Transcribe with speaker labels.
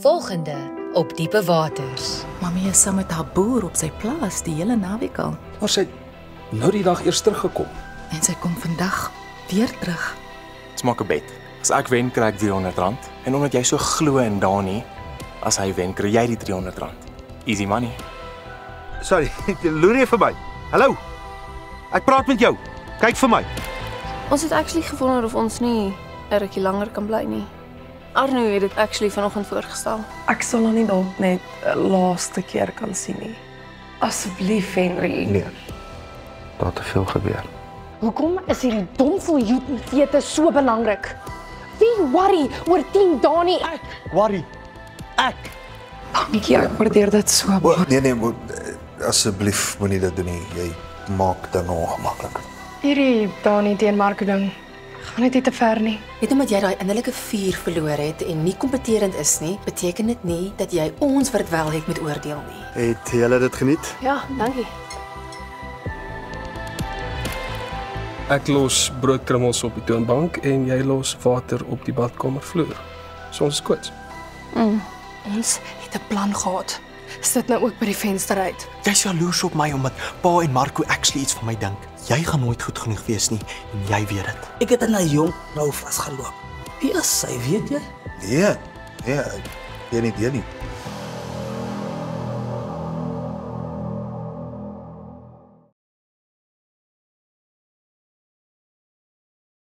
Speaker 1: Volgende op Diepe Waters.
Speaker 2: Mamy is saam met haar boer op sy plaas die hele naweek al.
Speaker 3: Maar sy het nou die dag eers teruggekom.
Speaker 2: En sy kom vandag weer terug.
Speaker 4: Ons maak 'n bet. As ek wen, kry ek R300 en omdat jy so glo in Dani, as hy wen, kry jy die R300. Easy money.
Speaker 5: Sorry, loer jy vir my. Hallo. Ek praat met jou. Kyk vir my.
Speaker 6: Ons het actually gewonder of ons nie 'n rukkie langer kan bly nie. Arno het dit actually vanoggend voorgestel.
Speaker 7: Ek sal nou nie dalk net 'n laaste keer kan sien nie. Asseblief, Henry.
Speaker 5: Nee. Daar het te veel gebeur.
Speaker 8: Hoekom is hierdie domvol joetmete so belangrik? Wie worry oor Team Dani?
Speaker 5: Worry. Ek.
Speaker 7: Dankie, ek waardeer dit so baie.
Speaker 9: Nee, asseblief moenie dit doen nie. Jy maak dinge ongemaklik.
Speaker 8: Hierdie Dani teen Marco ding gaan net nie te ver nie.
Speaker 1: Net omdat jy daai innerlike vuur verloor het en nie kompeterend is nie, beteken dit nie dat jy ons wat dit wel het moet oordeel nie.
Speaker 9: Het julle dit geniet?
Speaker 6: Ja, dankie.
Speaker 3: Ek los broodkrummels op die toonbank en jy los water op die badkamervloer. So ons is kwits.
Speaker 8: Ons het 'n plan gehad. Sit nou ook by die venster uit.
Speaker 10: Jy's jaloers op my omdat Pa en Marco actually iets van my dink. Jy gaan nooit goed genoeg wees nie en jy weet dit.
Speaker 11: Ek het in 'n jong nou vasgeloop. Wie is sy, weet jy?
Speaker 9: Nee, ek weet nie.